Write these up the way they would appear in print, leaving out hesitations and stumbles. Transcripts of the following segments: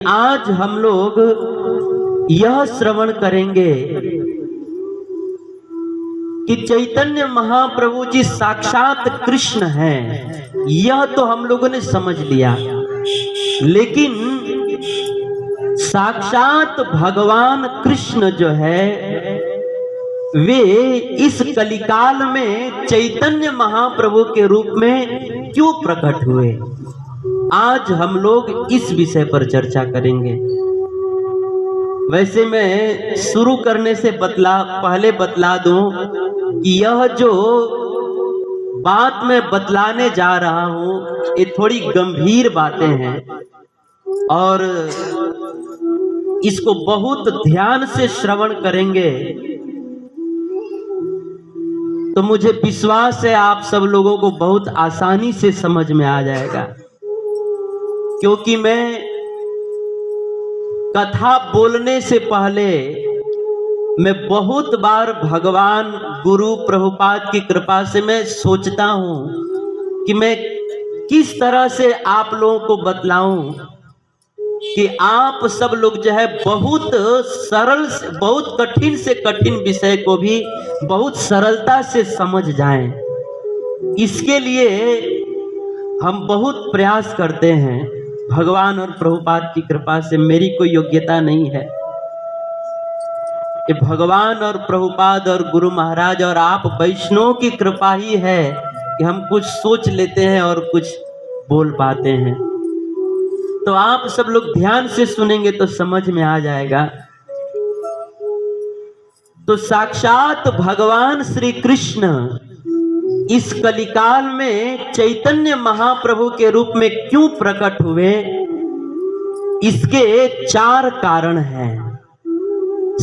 आज हम लोग यह श्रवण करेंगे कि चैतन्य महाप्रभु जी साक्षात कृष्ण हैं। यह तो हम लोगों ने समझ लिया, लेकिन साक्षात भगवान कृष्ण जो है वे इस कलिकाल में चैतन्य महाप्रभु के रूप में क्यों प्रकट हुए, आज हम लोग इस विषय पर चर्चा करेंगे। वैसे मैं शुरू करने से पहले बतला दूं कि यह जो बात मैं बतलाने जा रहा हूं ये थोड़ी गंभीर बातें हैं और इसको बहुत ध्यान से श्रवण करेंगे तो मुझे विश्वास है आप सब लोगों को बहुत आसानी से समझ में आ जाएगा। क्योंकि मैं कथा बोलने से पहले मैं बहुत बार भगवान गुरु प्रभुपाद की कृपा से मैं सोचता हूं कि मैं किस तरह से आप लोगों को बतलाऊं कि आप सब लोग जो है बहुत सरल, बहुत कठिन से कठिन विषय को भी बहुत सरलता से समझ जाएं। इसके लिए हम बहुत प्रयास करते हैं। भगवान और प्रभुपाद की कृपा से मेरी कोई योग्यता नहीं है, ये भगवान और प्रभुपाद और गुरु महाराज और आप वैष्णव की कृपा ही है कि हम कुछ सोच लेते हैं और कुछ बोल पाते हैं। तो आप सब लोग ध्यान से सुनेंगे तो समझ में आ जाएगा। तो साक्षात भगवान श्री कृष्ण इस कलिकाल में चैतन्य महाप्रभु के रूप में क्यों प्रकट हुए, इसके 4 कारण हैं।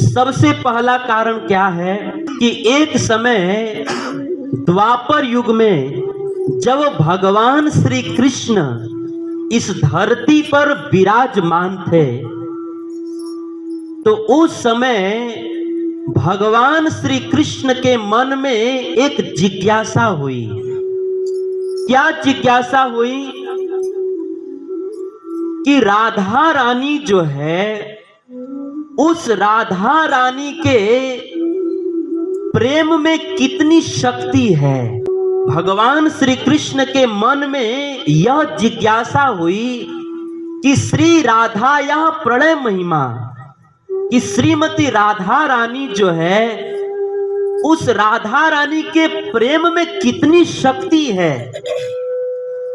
सबसे पहला कारण क्या है कि एक समय द्वापर युग में जब भगवान श्री कृष्ण इस धरती पर विराजमान थे तो उस समय भगवान श्री कृष्ण के मन में एक जिज्ञासा हुई। क्या जिज्ञासा हुई कि राधा रानी जो है, उस राधा रानी के प्रेम में कितनी शक्ति है। भगवान श्री कृष्ण के मन में यह जिज्ञासा हुई कि श्री राधा यह प्रणय महिमा कि श्रीमती राधा रानी जो है, उस राधा रानी के प्रेम में कितनी शक्ति है,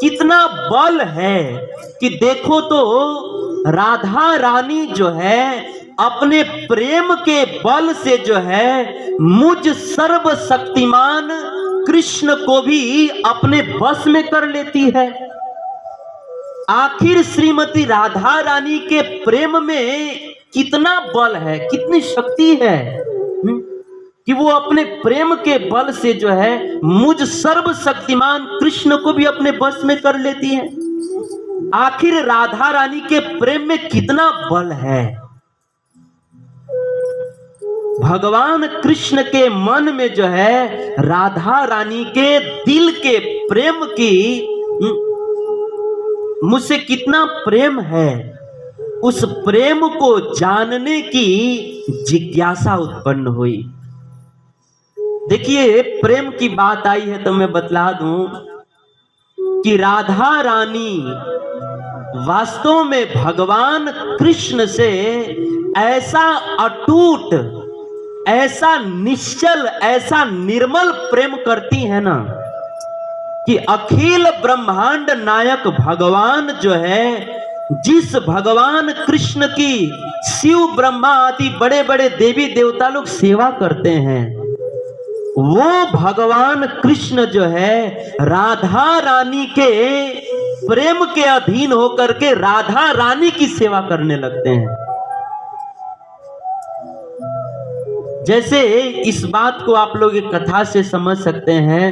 कितना बल है कि देखो तो राधा रानी जो है अपने प्रेम के बल से जो है मुझ सर्वशक्तिमान कृष्ण को भी अपने बस में कर लेती है। आखिर श्रीमती राधा रानी के प्रेम में कितना बल है, कितनी शक्ति है कि वो अपने प्रेम के बल से जो है मुझ सर्वशक्तिमान कृष्ण को भी अपने बस में कर लेती है। आखिर राधा रानी के प्रेम में कितना बल है। भगवान कृष्ण के मन में जो है राधा रानी के दिल के प्रेम की मुझसे कितना प्रेम है, उस प्रेम को जानने की जिज्ञासा उत्पन्न हुई। देखिए, प्रेम की बात आई है तो मैं बतला दूं कि राधा रानी वास्तव में भगवान कृष्ण से ऐसा अटूट, ऐसा निश्चल, ऐसा निर्मल प्रेम करती है ना कि अखिल ब्रह्मांड नायक भगवान जो है, जिस भगवान कृष्ण की शिव ब्रह्मा आदि बड़े बड़े देवी देवता लोग सेवा करते हैं, वो भगवान कृष्ण जो है राधा रानी के प्रेम के अधीन होकर के राधा रानी की सेवा करने लगते हैं। जैसे इस बात को आप लोग एक कथा से समझ सकते हैं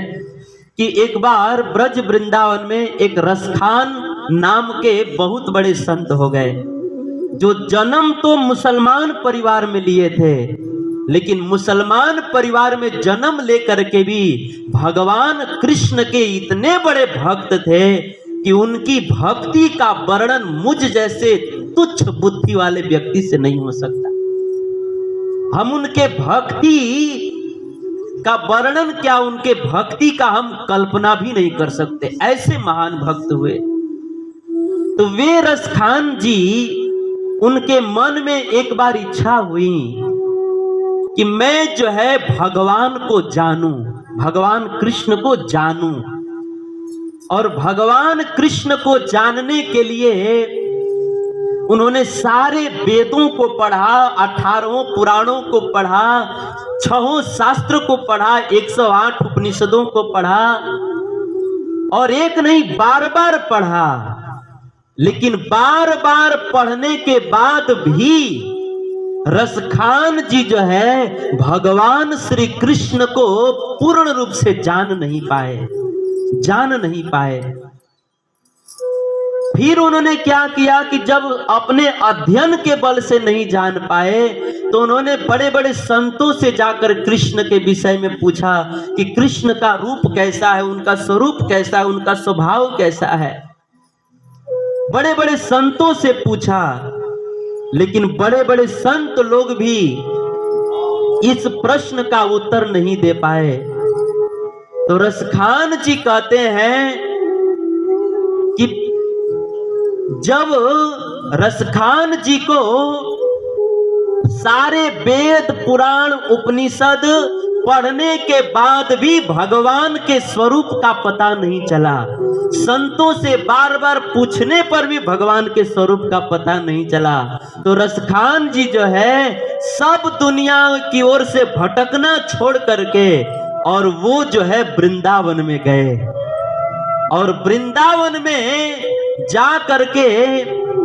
कि एक बार ब्रज वृंदावन में एक रसखान नाम के बहुत बड़े संत हो गए, जो जन्म तो मुसलमान परिवार में लिए थे, लेकिन मुसलमान परिवार में जन्म लेकर के भी भगवान कृष्ण के इतने बड़े भक्त थे कि उनकी भक्ति का वर्णन मुझ जैसे तुच्छ बुद्धि वाले व्यक्ति से नहीं हो सकता। हम उनके भक्ति का वर्णन क्या, उनके भक्ति का हम कल्पना भी नहीं कर सकते, ऐसे महान भक्त हुए। तो वे रसखान जी, उनके मन में एक बार इच्छा हुई कि मैं जो है भगवान को जानूं, भगवान कृष्ण को जानूं। और भगवान कृष्ण को जानने के लिए उन्होंने सारे वेदों को पढ़ा, 18 पुराणों को पढ़ा, 6 शास्त्र को पढ़ा, 108 उपनिषदों को पढ़ा, और एक नहीं बार बार पढ़ा। लेकिन बार बार पढ़ने के बाद भी रसखान जी जो है भगवान श्री कृष्ण को पूर्ण रूप से जान नहीं पाए। फिर उन्होंने क्या किया कि जब अपने अध्ययन के बल से नहीं जान पाए तो उन्होंने बड़े बड़े संतों से जाकर कृष्ण के विषय में पूछा कि कृष्ण का रूप कैसा है, उनका स्वरूप कैसा है, उनका स्वभाव कैसा है। बड़े बड़े संतों से पूछा, लेकिन बड़े बड़े संत लोग भी इस प्रश्न का उत्तर नहीं दे पाए। तो रसखान जी कहते हैं कि जब रसखान जी को सारे वेद पुराण उपनिषद पढ़ने के बाद भी भगवान के स्वरूप का पता नहीं चला, संतों से बार बार पूछने पर भी भगवान के स्वरूप का पता नहीं चला, तो रसखान जी जो है सब दुनिया की ओर से भटकना छोड़ करके और वो जो है वृंदावन में गए। और वृंदावन में जा करके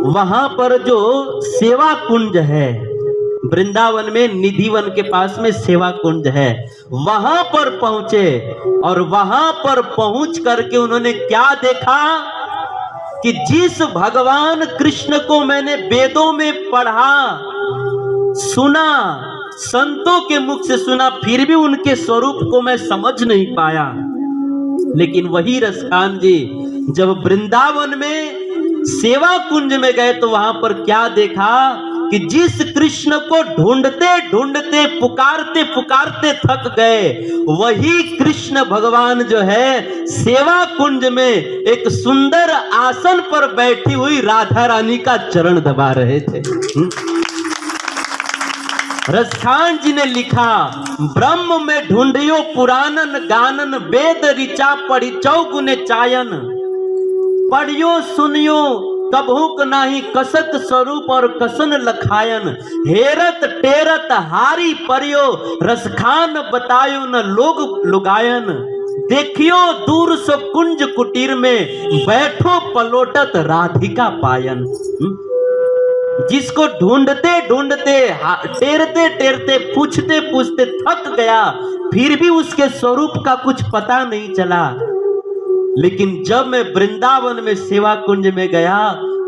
वहां पर जो सेवा कुंज है, वृंदावन में निधिवन के पास में सेवा कुंज है, वहां पर पहुंचे। और वहां पर पहुंच करके उन्होंने क्या देखा कि जिस भगवान कृष्ण को मैंने वेदों में पढ़ा, सुना, संतों के मुख से सुना, फिर भी उनके स्वरूप को मैं समझ नहीं पाया। लेकिन वही रसखान जी जब वृंदावन में सेवा कुंज में गए तो वहां पर क्या देखा कि जिस कृष्ण को ढूंढते ढूंढते पुकारते पुकारते थक गए, वही कृष्ण भगवान जो है सेवा कुंज में एक सुंदर आसन पर बैठी हुई राधा रानी का चरण दबा रहे थे। रसखान जी ने लिखा, ब्रह्म में ढूंढियो पुराणन गानन, वेद ऋचा पढ़ी चौगुने चायन, पढ़ियो सुनियो कभूक नाही कसक स्वरूप और कसन लखायन, हेरत टेरत हारी परियो रसखान बतायो न लोग लुगायन, देखियो दूर सो कुंज कुटीर में बैठो पलोटत राधिका पायन। जिसको ढूंढते ढूंढते टेरते टेरते पूछते पूछते थक गया, फिर भी उसके स्वरूप का कुछ पता नहीं चला। लेकिन जब मैं वृंदावन में सेवा कुंज में गया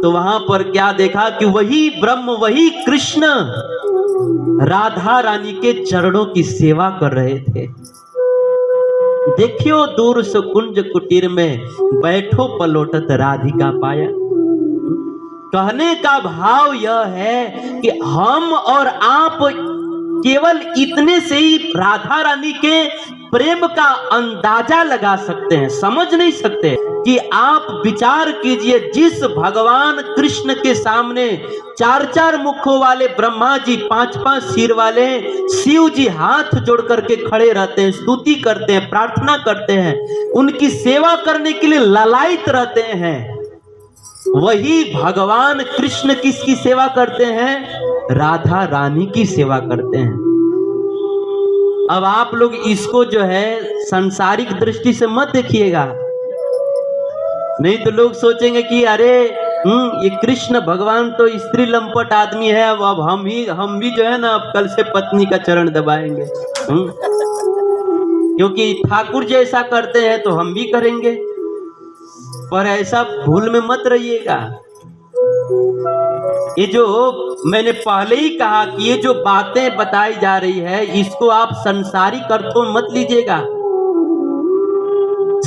तो वहां पर क्या देखा कि वही ब्रह्म, वही कृष्ण राधा रानी के चरणों की सेवा कर रहे थे। देखियो दूर से कुंज कुटीर में बैठो पलोटत राधिका पाया। कहने का भाव यह है कि हम और आप केवल इतने से ही राधा रानी के प्रेम का अंदाजा लगा सकते हैं, समझ नहीं सकते। कि आप विचार कीजिए, जिस भगवान कृष्ण के सामने 4-4 मुखों वाले ब्रह्मा जी, 5-5 सिर वाले शिव जी हाथ जोड़ करके खड़े रहते हैं, स्तुति करते हैं, प्रार्थना करते हैं, उनकी सेवा करने के लिए ललायित रहते हैं, वही भगवान कृष्ण किसकी सेवा करते हैं? राधा रानी की सेवा करते हैं। अब आप लोग इसको जो है सांसारिक दृष्टि से मत देखिएगा, नहीं तो लोग सोचेंगे कि अरे ये कृष्ण भगवान तो स्त्री लंपट आदमी है, अब हम भी जो है ना अब कल से पत्नी का चरण दबाएंगे, क्योंकि ठाकुर जैसा करते हैं तो हम भी करेंगे। पर ऐसा भूल में मत रहिएगा। ये जो मैंने पहले ही कहा कि ये जो बातें बताई जा रही है, इसको आप संसारिक अर्थों मत लीजिएगा।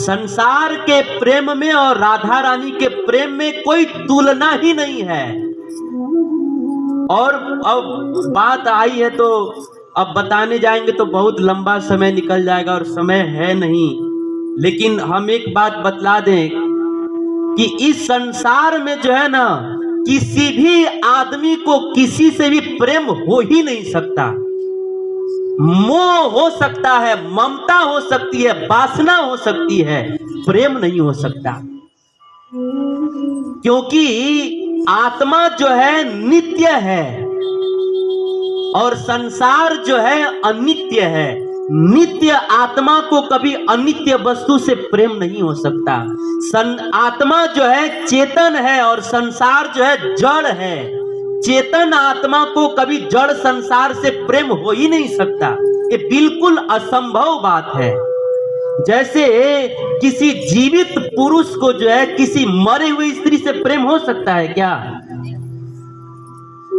संसार के प्रेम में और राधा रानी के प्रेम में कोई तुलना ही नहीं है। और अब बात आई है तो अब बताने जाएंगे तो बहुत लंबा समय निकल जाएगा और समय है नहीं। लेकिन हम एक बात बतला दें कि इस संसार में जो है ना, किसी भी आदमी को किसी से भी प्रेम हो ही नहीं सकता। मोह हो सकता है, ममता हो सकती है, वासना हो सकती है, प्रेम नहीं हो सकता। क्योंकि आत्मा जो है नित्य है और संसार जो है अनित्य है। नित्य आत्मा को कभी अनित्य वस्तु से प्रेम नहीं हो सकता। आत्मा जो है चेतन है और संसार जो है जड़ है। चेतन आत्मा को कभी जड़ संसार से प्रेम हो ही नहीं सकता। ये बिल्कुल असंभव बात है। जैसे किसी जीवित पुरुष को जो है किसी मरे हुए स्त्री से प्रेम हो सकता है क्या?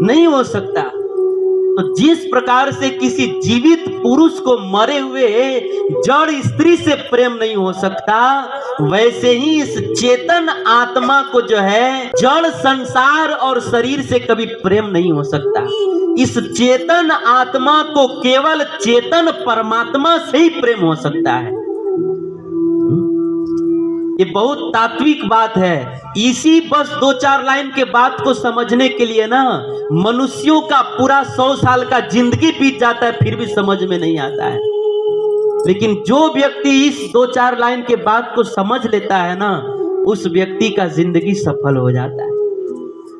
नहीं हो सकता। तो जिस प्रकार से किसी जीवित पुरुष को मरे हुए जड़ स्त्री से प्रेम नहीं हो सकता, वैसे ही इस चेतन आत्मा को जो है जड़ संसार और शरीर से कभी प्रेम नहीं हो सकता। इस चेतन आत्मा को केवल चेतन परमात्मा से ही प्रेम हो सकता है। ये बहुत तात्विक बात है। इसी बस 2-4 लाइन के बात को समझने के लिए ना मनुष्यों का पूरा 100 साल का जिंदगी बीत जाता है, फिर भी समझ में नहीं आता है। लेकिन जो व्यक्ति इस 2-4 लाइन के बात को समझ लेता है ना, उस व्यक्ति का जिंदगी सफल हो जाता है।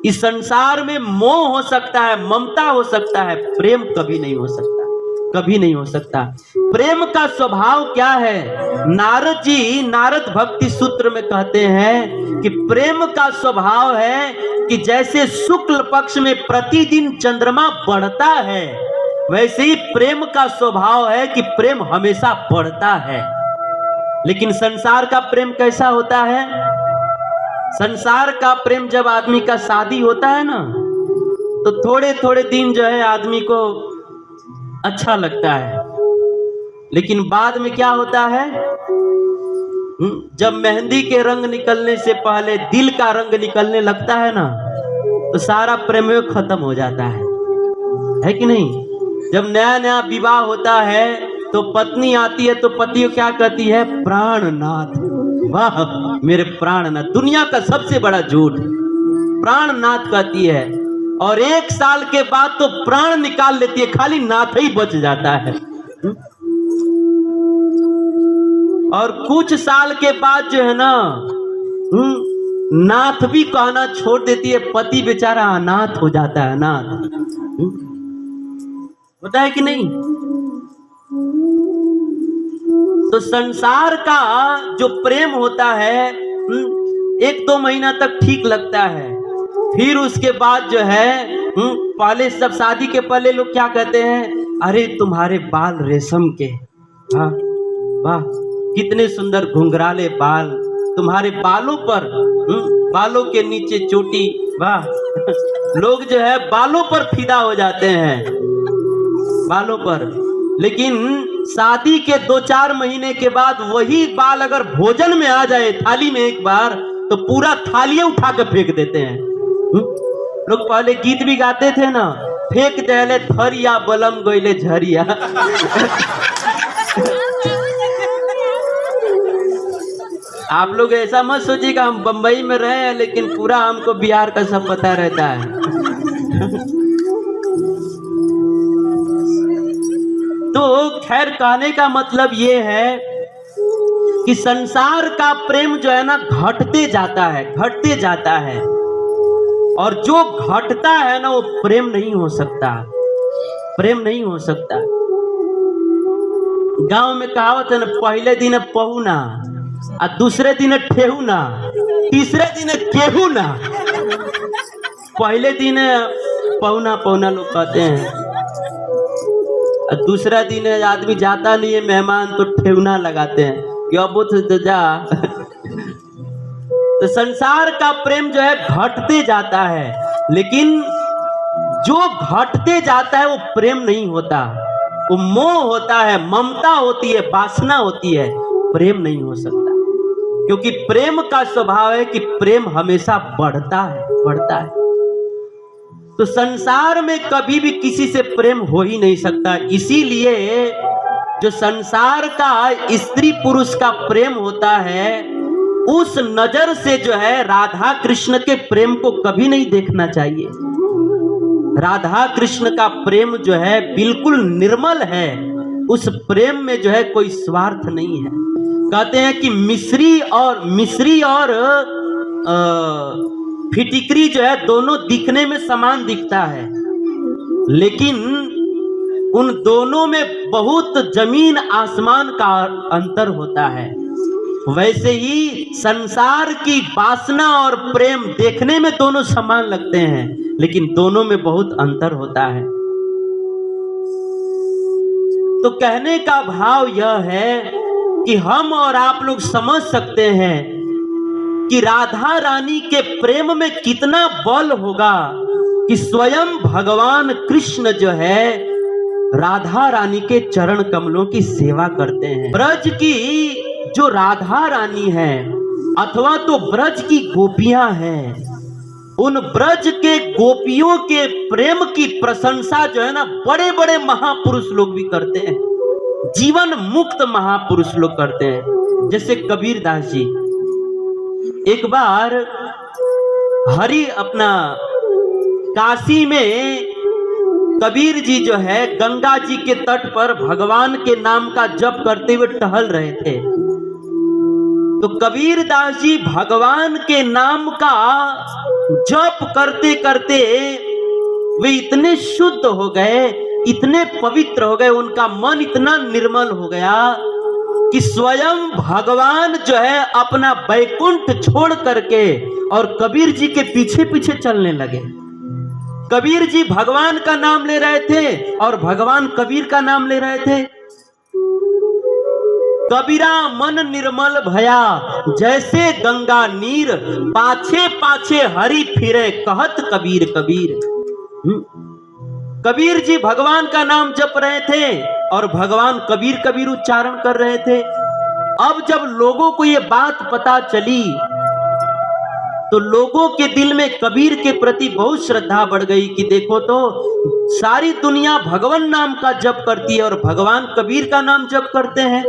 इस संसार में मोह हो सकता है, ममता हो सकता है, प्रेम कभी नहीं हो सकता, कभी नहीं हो सकता। प्रेम का स्वभाव क्या है? नारद जी नारद भक्ति सूत्र में कहते हैं कि प्रेम का स्वभाव है कि जैसे शुक्ल पक्ष में प्रतिदिन चंद्रमा बढ़ता है, वैसे ही प्रेम का स्वभाव है कि प्रेम हमेशा बढ़ता है। लेकिन संसार का प्रेम कैसा होता है? संसार का प्रेम जब आदमी का शादी होता है ना, तो थोड़े थोड़े दिन जो है आदमी को अच्छा लगता है, लेकिन बाद में क्या होता है? जब मेहंदी के रंग निकलने से पहले दिल का रंग निकलने लगता है ना, तो सारा प्रेम खत्म हो जाता है कि नहीं? जब नया नया विवाह होता है तो पत्नी आती है तो पति को क्या कहती है? प्राणनाथ। वाह मेरे प्राणनाथ। दुनिया का सबसे बड़ा झूठ, प्राणनाथ कहती है। और 1 साल के बाद तो प्राण निकाल लेती है, खाली नाथ ही बच जाता है। और कुछ साल के बाद जो है ना नाथ भी कहना छोड़ देती है, पति बेचारा अनाथ हो जाता है। अनाथ होता है कि नहीं? तो संसार का जो प्रेम होता है 1-2 महीना तक ठीक लगता है, फिर उसके बाद जो है पहले सब शादी के पहले लोग क्या कहते हैं? अरे तुम्हारे बाल रेशम के, हाँ वाह कितने सुंदर घुंघराले बाल, तुम्हारे बालों पर बालों के नीचे चोटी, वाह। लोग जो है बालों पर फिदा हो जाते हैं, बालों पर। लेकिन शादी के 2-4 महीने के बाद वही बाल अगर भोजन में आ जाए थाली में एक बार, तो पूरा थालियां उठा कर फेंक देते हैं। लोग पहले गीत भी गाते थे ना, फेंक देले थरिया बलम गोइले झरिया। आप लोग ऐसा मत सोचिएगा हम बंबई में रहे हैं, लेकिन पूरा हमको बिहार का सब पता रहता है। तो खैर कहने का मतलब ये है कि संसार का प्रेम जो है ना घटते जाता है, घटते जाता है। और जो घटता है ना वो प्रेम नहीं हो सकता, प्रेम नहीं हो सकता। गांव में कहावत है ना, पहले दिन पहुना, दूसरे दिन ठेहुना, तीसरे दिन केहुना। पहले दिन पहुना पहुना लोग कहते हैं, दूसरा दिन आदमी जाता नहीं है मेहमान तो ठेहुना लगाते हैं कि अब तो जा। तो संसार का प्रेम जो है घटते जाता है, लेकिन जो घटते जाता है वो प्रेम नहीं होता, वो मोह होता है, ममता होती है, वासना होती है, प्रेम नहीं हो सकता। क्योंकि प्रेम का स्वभाव है कि प्रेम हमेशा बढ़ता है, बढ़ता है। तो संसार में कभी भी किसी से प्रेम हो ही नहीं सकता। इसीलिए जो संसार का स्त्री पुरुष का प्रेम होता है, उस नजर से जो है राधा कृष्ण के प्रेम को कभी नहीं देखना चाहिए। राधा कृष्ण का प्रेम जो है बिल्कुल निर्मल है, उस प्रेम में जो है कोई स्वार्थ नहीं है। कहते हैं कि मिश्री और फिटिकरी जो है दोनों दिखने में समान दिखता है, लेकिन उन दोनों में बहुत जमीन आसमान का अंतर होता है। वैसे ही संसार की वासना और प्रेम देखने में दोनों समान लगते हैं, लेकिन दोनों में बहुत अंतर होता है। तो कहने का भाव यह है कि हम और आप लोग समझ सकते हैं कि राधा रानी के प्रेम में कितना बल होगा कि स्वयं भगवान कृष्ण जो है राधा रानी के चरण कमलों की सेवा करते हैं। ब्रज की जो राधा रानी है अथवा तो ब्रज की गोपियां हैं, उन ब्रज के गोपियों के प्रेम की प्रशंसा जो है ना बड़े बड़े महापुरुष लोग भी करते हैं, जीवन मुक्त महापुरुष लोग करते हैं। जैसे कबीर दास जी, एक बार काशी में कबीर जी जो है गंगा जी के तट पर भगवान के नाम का जप करते हुए टहल रहे थे। तो कबीर दास जी भगवान के नाम का जप करते करते वे इतने शुद्ध हो गए, इतने पवित्र हो गए, उनका मन इतना निर्मल हो गया कि स्वयं भगवान जो है अपना वैकुंठ छोड़ करके और कबीर जी के पीछे पीछे चलने लगे। कबीर जी भगवान का नाम ले रहे थे और भगवान कबीर का नाम ले रहे थे। कबीरा मन निर्मल भया जैसे गंगा नीर, पाछे पाछे हरि फिरे कहत कबीर कबीर। कबीर जी भगवान का नाम जप रहे थे और भगवान कबीर कबीर उच्चारण कर रहे थे। अब जब लोगों को ये बात पता चली तो लोगों के दिल में कबीर के प्रति बहुत श्रद्धा बढ़ गई कि देखो तो सारी दुनिया भगवान नाम का जप करती है और भगवान कबीर का नाम जप करते हैं।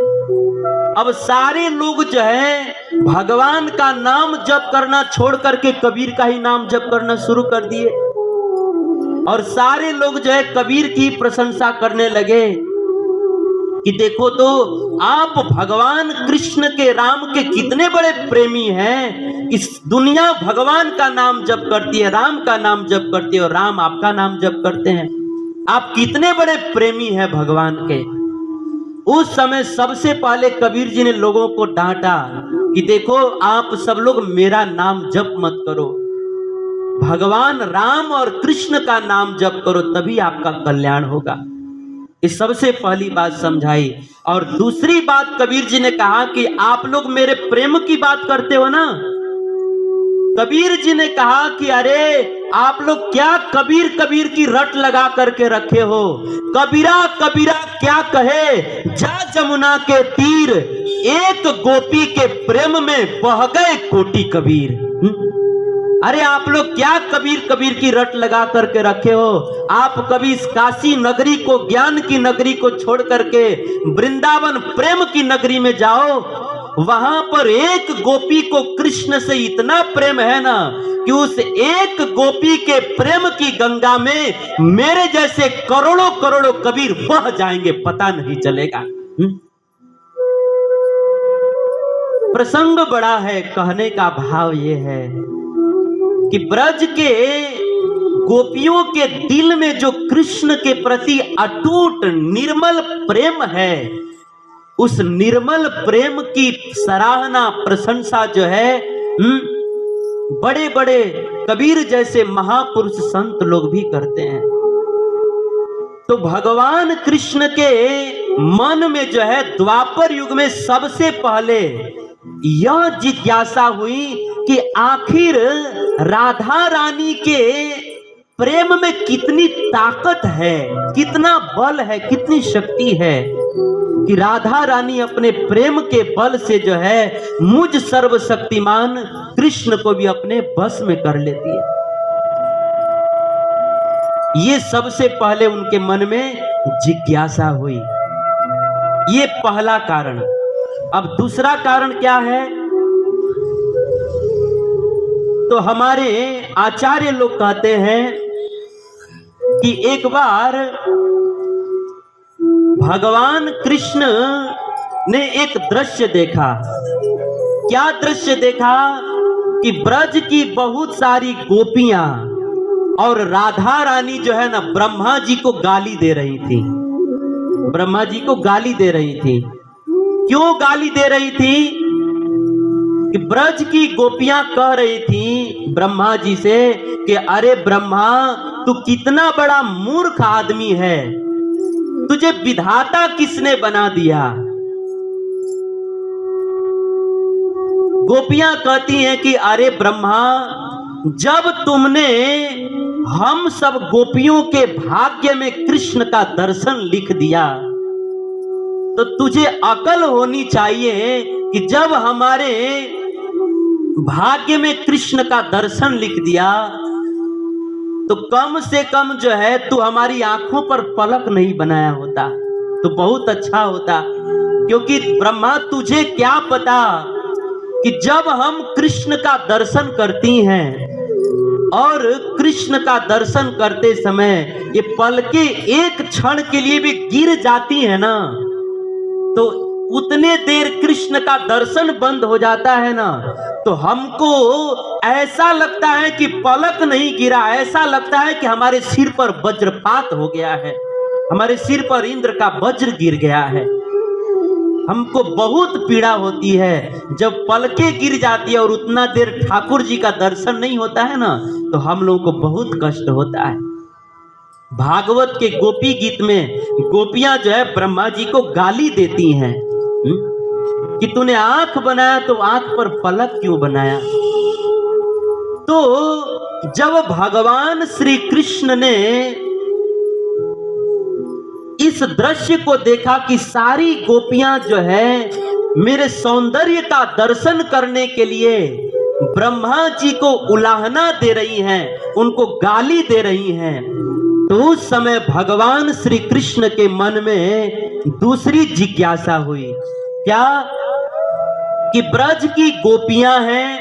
अब सारे लोग जो है भगवान का नाम जप करना छोड़ करके कबीर का ही नाम जप करना शुरू कर दिए और सारे लोग जो है कबीर की प्रशंसा करने लगे कि देखो तो आप भगवान कृष्ण के राम के कितने बड़े प्रेमी हैं। इस दुनिया भगवान का नाम जप करती है, राम का नाम जप करती है और राम आपका नाम जप करते हैं। आप कितने बड़े प्रेमी हैं भगवान के। उस समय सबसे पहले कबीर जी ने लोगों को डांटा कि देखो आप सब लोग मेरा नाम जप मत करो, भगवान राम और कृष्ण का नाम जप करो, तभी आपका कल्याण होगा। इस सबसे पहली बात समझाई। और दूसरी बात कबीर जी ने कहा कि आप लोग मेरे प्रेम की बात करते हो ना। कबीर जी ने कहा कि अरे आप लोग क्या कबीर कबीर की रट लगा करके रखे हो। कबीरा कबीरा क्या कहे जा जमुना के तीर, एक गोपी के प्रेम में बह गए कोटि कबीर। अरे आप लोग क्या कबीर कबीर की रट लगा करके रखे हो। आप कभी इस काशी नगरी को, ज्ञान की नगरी को छोड़ करके वृंदावन प्रेम की नगरी में जाओ, वहां पर एक गोपी को कृष्ण से इतना प्रेम है ना कि उस एक गोपी के प्रेम की गंगा में मेरे जैसे करोड़ों करोड़ों कबीर बह जाएंगे, पता नहीं चलेगा। प्रसंग बड़ा है, कहने का भाव ये है कि ब्रज के गोपियों के दिल में जो कृष्ण के प्रति अटूट निर्मल प्रेम है, उस निर्मल प्रेम की सराहना प्रशंसा जो है बड़े बड़े कबीर जैसे महापुरुष संत लोग भी करते हैं। तो भगवान कृष्ण के मन में जो है द्वापर युग में सबसे पहले यह जिज्ञासा हुई कि आखिर राधा रानी के प्रेम में कितनी ताकत है, कितना बल है, कितनी शक्ति है कि राधा रानी अपने प्रेम के बल से जो है मुझ सर्वशक्तिमान कृष्ण को भी अपने बस में कर लेती है। ये सबसे पहले उनके मन में जिज्ञासा हुई। ये पहला कारण। अब दूसरा कारण क्या है? तो हमारे आचार्य लोग कहते हैं कि एक बार भगवान कृष्ण ने एक दृश्य देखा। क्या दृश्य देखा? कि ब्रज की बहुत सारी गोपियां और राधा रानी जो है ना, ब्रह्मा जी को गाली दे रही थी। ब्रह्मा जी को गाली दे रही थी। क्यों गाली दे रही थी? कि ब्रज की गोपियां कह रही थी ब्रह्मा जी से कि अरे ब्रह्मा, तू कितना बड़ा मूर्ख आदमी है, तुझे विधाता किसने बना दिया? गोपियां कहती हैं कि अरे ब्रह्मा, जब तुमने हम सब गोपियों के भाग्य में कृष्ण का दर्शन लिख दिया, तो तुझे अकल होनी चाहिए कि जब हमारे भाग्य में कृष्ण का दर्शन लिख दिया, तो कम से कम जो है तू हमारी आंखों पर पलक नहीं बनाया होता तो बहुत अच्छा होता। क्योंकि ब्रह्मा, तुझे क्या पता कि जब हम कृष्ण का दर्शन करती हैं और कृष्ण का दर्शन करते समय ये पलकें एक क्षण के लिए भी गिर जाती है ना, तो उतने देर कृष्ण का दर्शन बंद हो जाता है ना, तो हमको ऐसा लगता है कि पलक नहीं गिरा, ऐसा लगता है कि हमारे सिर पर वज्रपात हो गया है, हमारे सिर पर इंद्र का वज्र गिर गया है। हमको बहुत पीड़ा होती है जब पलकें गिर जाती है और उतना देर ठाकुर जी का दर्शन नहीं होता है ना, तो हम लोगों को बहुत कष्ट होता है। भागवत के गोपी गीत में गोपियां जो है ब्रह्मा जी को गाली देती हैं कि तूने आंख बनाया तो आंख पर पलक क्यों बनाया? तो जब भगवान श्री कृष्ण ने इस दृश्य को देखा कि सारी गोपियां जो है मेरे सौंदर्य का दर्शन करने के लिए ब्रह्मा जी को उलाहना दे रही हैं, उनको गाली दे रही हैं, तो उस समय भगवान श्री कृष्ण के मन में दूसरी जिज्ञासा हुई। क्या? कि ब्रज की गोपियां हैं,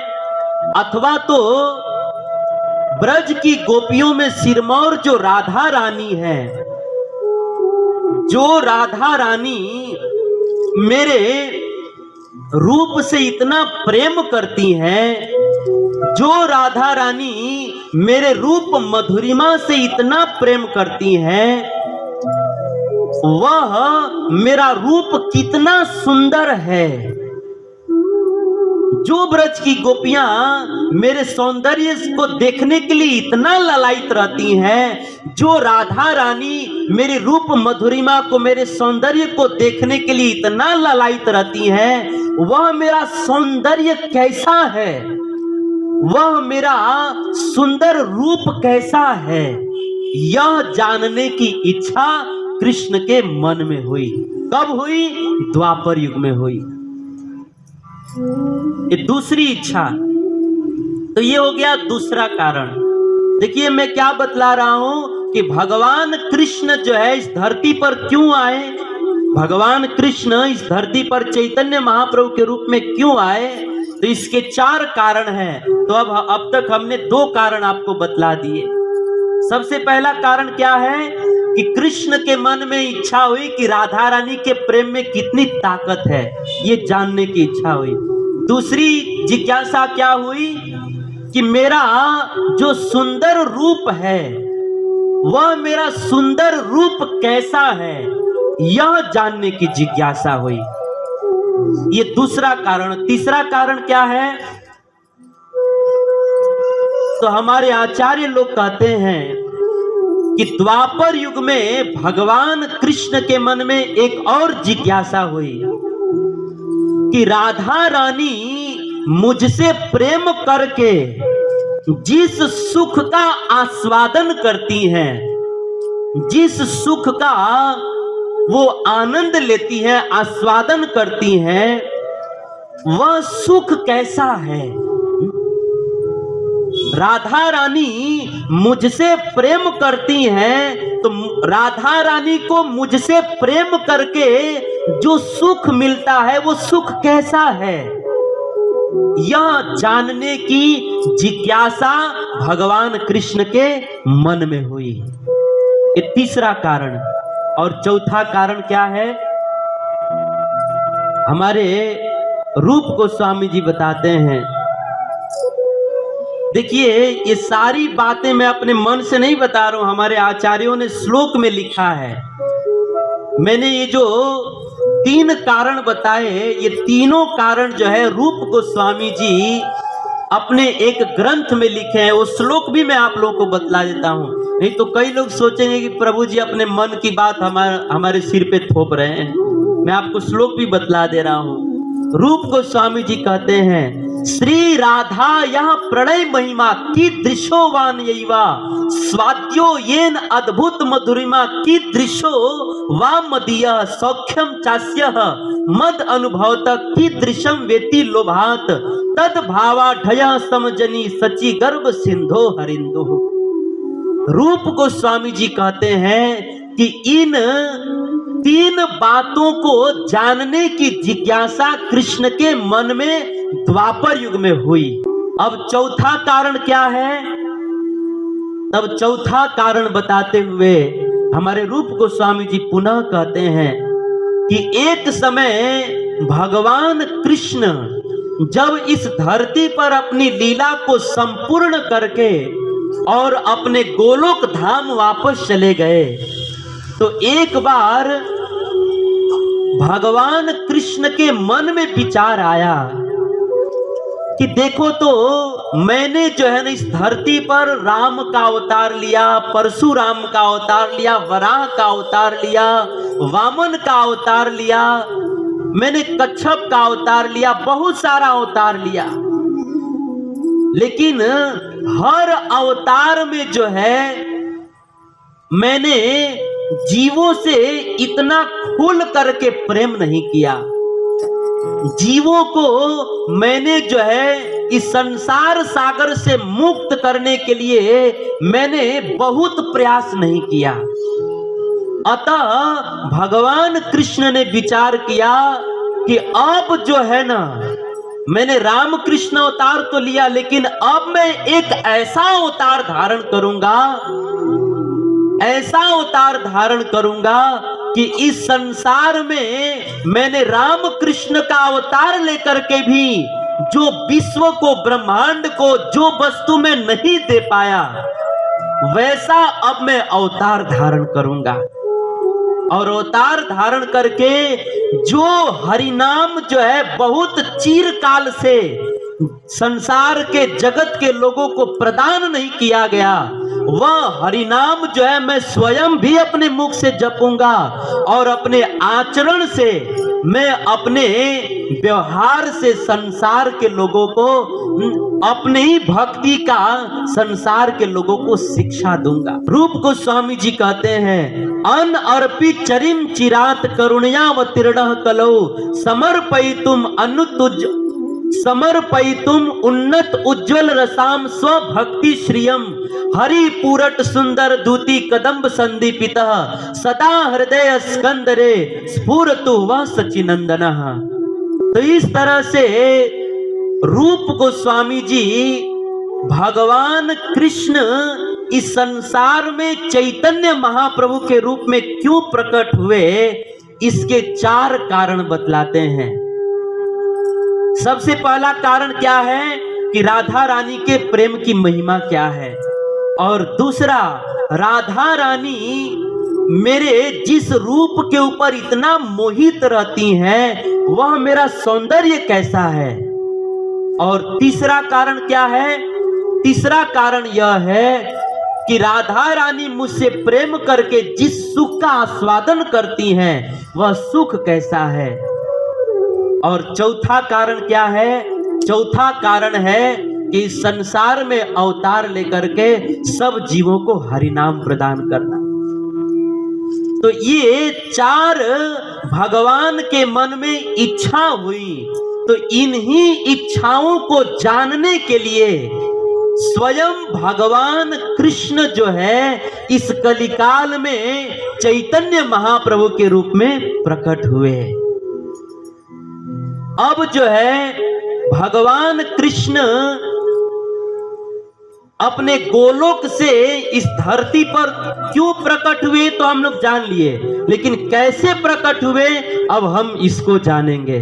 अथवा तो ब्रज की गोपियों में सिरमौर जो राधा रानी है, जो राधा रानी मेरे रूप से इतना प्रेम करती हैं, जो राधा रानी मेरे रूप मधुरिमा से इतना प्रेम करती हैं, वह मेरा रूप कितना सुंदर है। जो ब्रज की गोपियां मेरे सौंदर्य को देखने के लिए इतना ललायित रहती हैं, जो राधा रानी मेरे रूप मधुरिमा को, मेरे सौंदर्य को देखने के लिए इतना ललायित रहती हैं, वह मेरा सौंदर्य कैसा है, वह मेरा सुंदर रूप कैसा है, यह जानने की इच्छा कृष्ण के मन में हुई। कब हुई? द्वापर युग में हुई। ये दूसरी इच्छा। तो ये हो गया दूसरा कारण। देखिए मैं क्या बतला रहा हूं कि भगवान कृष्ण जो है इस धरती पर क्यों आए, भगवान कृष्ण इस धरती पर चैतन्य महाप्रभु के रूप में क्यों आए, तो इसके 4 कारण हैं। तो अब तक हमने 2 कारण आपको बतला दिए। सबसे पहला कारण क्या है कि कृष्ण के मन में इच्छा हुई कि राधा रानी के प्रेम में कितनी ताकत है, ये जानने की इच्छा हुई। दूसरी जिज्ञासा क्या हुई कि मेरा जो सुंदर रूप है, वह मेरा सुंदर रूप कैसा है, यह जानने की जिज्ञासा हुई। ये दूसरा कारण। तीसरा कारण क्या है? तो हमारे आचार्य लोग कहते हैं कि द्वापर युग में भगवान कृष्ण के मन में एक और जिज्ञासा हुई कि राधा रानी मुझसे प्रेम करके जिस सुख का आस्वादन करती हैं, जिस सुख का वो आनंद लेती हैं, आस्वादन करती हैं, वह सुख कैसा है? राधा रानी मुझसे प्रेम करती हैं, तो राधा रानी को मुझसे प्रेम करके जो सुख मिलता है वो सुख कैसा है, यह जानने की जिज्ञासा भगवान कृष्ण के मन में हुई। ये तीसरा कारण। और चौथा कारण क्या है, हमारे रूप गोस्वामी जी बताते हैं। देखिए, ये सारी बातें मैं अपने मन से नहीं बता रहा हूं, हमारे आचार्यों ने श्लोक में लिखा है। मैंने ये जो 3 कारण बताए, ये तीनों कारण जो है रूप गोस्वामी जी अपने एक ग्रंथ में लिखे हैं। वो श्लोक भी मैं आप लोगों को बतला देता हूं, नहीं तो कई लोग सोचेंगे कि प्रभु जी अपने मन की बात हमारे सिर पे थोप रहे हैं। मैं आपको श्लोक भी बतला दे रहा हूं। रूप गोस्वामी जी कहते हैं, श्री राधा यह प्रणय महिमा की दृशोवान यैवा स्वाद्यो येन अद्भुत मधुरिमा की दृशो वामदीय सौख्यम चास्य मद अनुभवत की दृशम वेति लोभात तद भावाढय समजनी सची गर्भ सिंधो हरिंदो। रूप गोस्वामी जी कहते हैं कि इन 3 बातों को जानने की जिज्ञासा कृष्ण के मन में द्वापर युग में हुई। अब चौथा कारण क्या है, तब चौथा कारण बताते हुए हमारे रूप गोस्वामी जी पुनः कहते हैं कि एक समय भगवान कृष्ण जब इस धरती पर अपनी लीला को संपूर्ण करके और अपने गोलोक धाम वापस चले गए, तो एक बार भगवान कृष्ण के मन में विचार आया कि देखो तो मैंने जो है ना इस धरती पर राम का अवतार लिया, परशुराम का अवतार लिया, वराह का अवतार लिया, वामन का अवतार लिया, मैंने कच्छप का अवतार लिया, बहुत सारा अवतार लिया, लेकिन हर अवतार में जो है मैंने जीवों से इतना खुल करके प्रेम नहीं किया। जीवों को मैंने जो है इस संसार सागर से मुक्त करने के लिए मैंने बहुत प्रयास नहीं किया। अतः भगवान कृष्ण ने विचार किया कि अब जो है ना, मैंने राम कृष्ण अवतार तो लिया, लेकिन अब मैं एक ऐसा अवतार धारण करूंगा, ऐसा अवतार धारण करूंगा कि इस संसार में मैंने राम कृष्ण का अवतार लेकर के भी जो विश्व को, ब्रह्मांड को जो वस्तु में नहीं दे पाया, वैसा अब मैं अवतार धारण करूंगा। और अवतार धारण करके जो हरिनाम जो है बहुत चिरकाल से संसार के जगत के लोगों को प्रदान नहीं किया गया, वह हरिनाम जो है मैं स्वयं भी अपने मुख से जपूंगा और अपने आचरण से, मैं अपने व्यवहार से संसार के लोगों को, अपने ही भक्ति का संसार के लोगों को शिक्षा दूंगा। रूप गोस्वामी जी कहते हैं, अन अर्पित चरिम चिरात करुणयावतीर्ण कलौ समर्पयितुम अनुतुज समर्पयितुम उन्नत उज्ज्वल रसाम स्वभक्ति श्रियम हरि पूरट सुंदर दूती कदम्ब संदीपितः सदा हृदय स्कंदरे स्फुरतु वह सचिनंदनः। तो इस तरह से रूप गोस्वामी जी भगवान कृष्ण इस संसार में चैतन्य महाप्रभु के रूप में क्यों प्रकट हुए, इसके 4 कारण बतलाते हैं। सबसे पहला कारण क्या है कि राधा रानी के प्रेम की महिमा क्या है, और दूसरा, राधा रानी मेरे जिस रूप के ऊपर इतना मोहित रहती हैं, वह मेरा सौंदर्य कैसा है। और तीसरा कारण क्या है, तीसरा कारण यह है कि राधा रानी मुझसे प्रेम करके जिस सुख का आस्वादन करती हैं, वह सुख कैसा है। और चौथा कारण क्या है, चौथा कारण है कि संसार में अवतार लेकर के सब जीवों को हरिनाम प्रदान करना। तो ये 4 भगवान के मन में इच्छा हुई, तो इन्हीं इच्छाओं को जानने के लिए स्वयं भगवान कृष्ण जो है इस कलिकाल में चैतन्य महाप्रभु के रूप में प्रकट हुए। अब जो है भगवान कृष्ण अपने गोलोक से इस धरती पर क्यों प्रकट हुए तो हम लोग जान लिए, लेकिन कैसे प्रकट हुए अब हम इसको जानेंगे।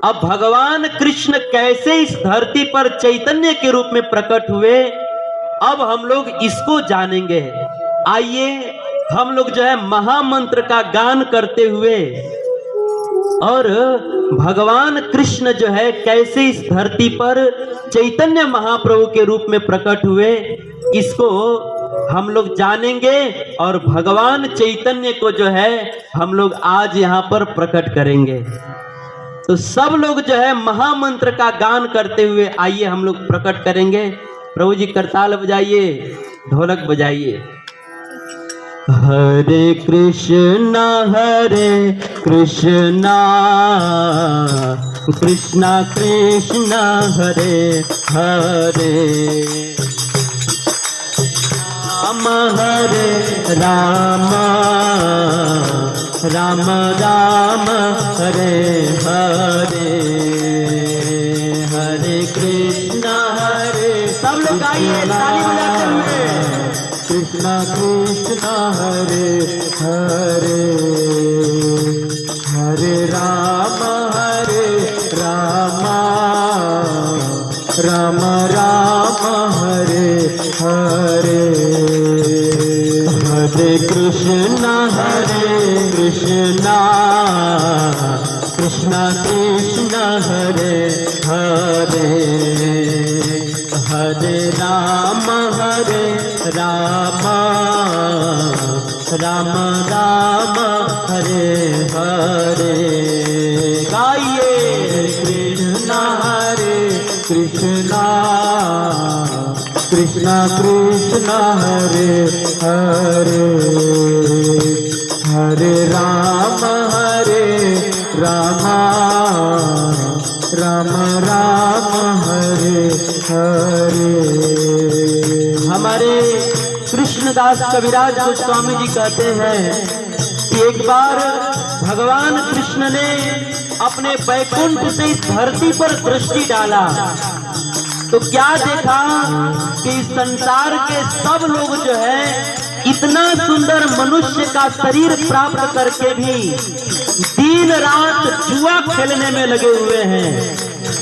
अब भगवान कृष्ण कैसे इस धरती पर चैतन्य के रूप में प्रकट हुए, अब हम लोग इसको जानेंगे। आइए हम लोग जो है महामंत्र का गान करते हुए और भगवान कृष्ण जो है कैसे इस धरती पर चैतन्य महाप्रभु के रूप में प्रकट हुए, इसको हम लोग जानेंगे और भगवान चैतन्य को जो है हम लोग आज यहाँ पर प्रकट करेंगे। तो सब लोग जो है महामंत्र का गान करते हुए आइए हम लोग प्रकट करेंगे। प्रभु जी करताल बजाइए, ढोलक बजाइए। हरे कृष्णा कृष्णा कृष्णा हरे हरे, राम हरे राम राम राम हरे हरे, हरे कृष्णा सब लोग आइए ताली बजाते हुए, कृष्णा कृष्णा हरे हरे, हरे राम राम राम हरे हरे, हरे कृष्णा कृष्णा कृष्णा हरे हरे, हरे राम राम राम हरे हरे। गाइए कृष्णा कृष्णा कृष्णा कृष्णा हरे हरे, हरे राम राम राम हरे हरे। हमारे कृष्णदास कविराज गोस्वामी जी कहते हैं कि एक बार भगवान कृष्ण ने अपने बैकुंठ से इस धरती पर दृष्टि डाला तो क्या देखा कि इस संसार के सब लोग जो है इतना सुंदर मनुष्य का शरीर प्राप्त करके भी दिन रात जुआ खेलने में लगे हुए हैं,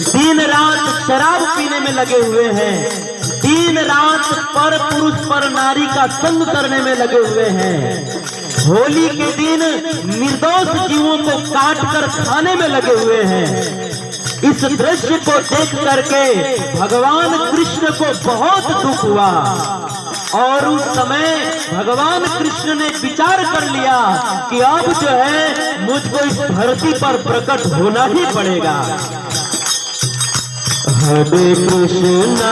दिन रात शराब पीने में लगे हुए हैं, दिन रात पर पुरुष पर नारी का संग करने में लगे हुए हैं, होली के दिन निर्दोष जीवों को काट कर खाने में लगे हुए हैं। इस दृश्य को देख करके भगवान कृष्ण को बहुत दुख हुआ और उस समय भगवान कृष्ण ने विचार कर लिया कि अब जो है मुझको इस धरती पर प्रकट होना ही पड़ेगा। हरे कृष्णा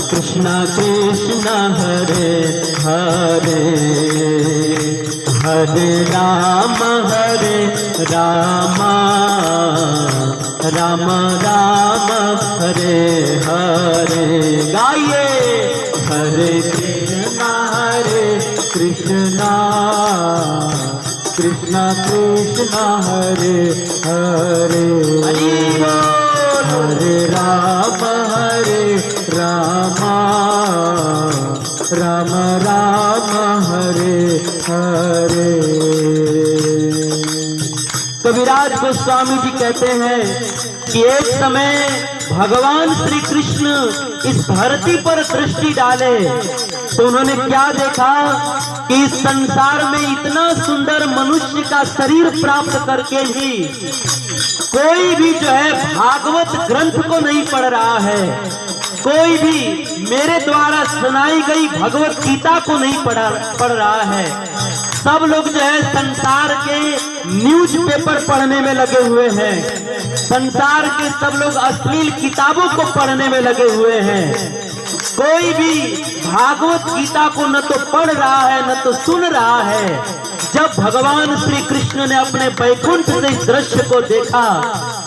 कृष्णा कृष्णा हरे हरे, हरे राम राम राम हरे हरे। गाइए हरे कृष्णा कृष्णा कृष्णा हरे हरे, हरे राम राम हरे हरे। कविराज गोस्वामी जी कहते हैं कि एक समय भगवान श्री कृष्ण इस धरती पर दृष्टि डाले तो उन्होंने क्या देखा कि इस संसार में इतना सुंदर मनुष्य का शरीर प्राप्त करके भी कोई भी जो है भागवत ग्रंथ को नहीं पढ़ रहा है, कोई भी मेरे द्वारा सुनाई गई भगवत गीता को नहीं पढ़ रहा है। सब लोग जो है संसार के न्यूज़पेपर पढ़ने में लगे हुए हैं, संसार के सब लोग अश्लील किताबों को पढ़ने में लगे हुए हैं। कोई भी भागवत गीता को न तो पढ़ रहा है न तो सुन रहा है। जब भगवान श्री कृष्ण ने अपने वैकुंठ से इस दृश्य को देखा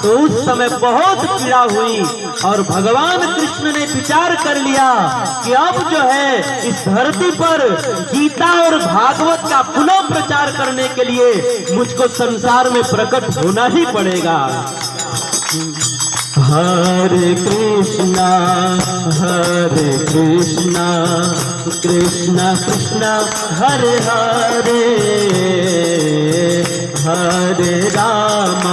तो उस समय बहुत पीड़ा हुई और भगवान कृष्ण ने विचार कर लिया कि अब जो है इस धरती पर गीता और भागवत का पुनः प्रचार करने के लिए मुझको संसार में प्रकट होना ही पड़ेगा। हरे कृष्णा कृष्णा कृष्णा हरे हरे, हरे राम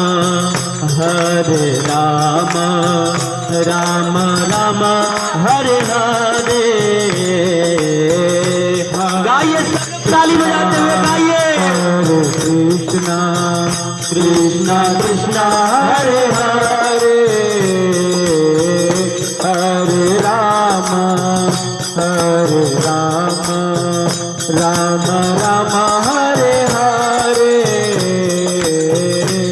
राम राम हरे हरे। गाइए, ताली बजाते हुए गाइए। हरे कृष्णा कृष्णा कृष्णा हरे हरे, हरे राम राम राम हरे हरे।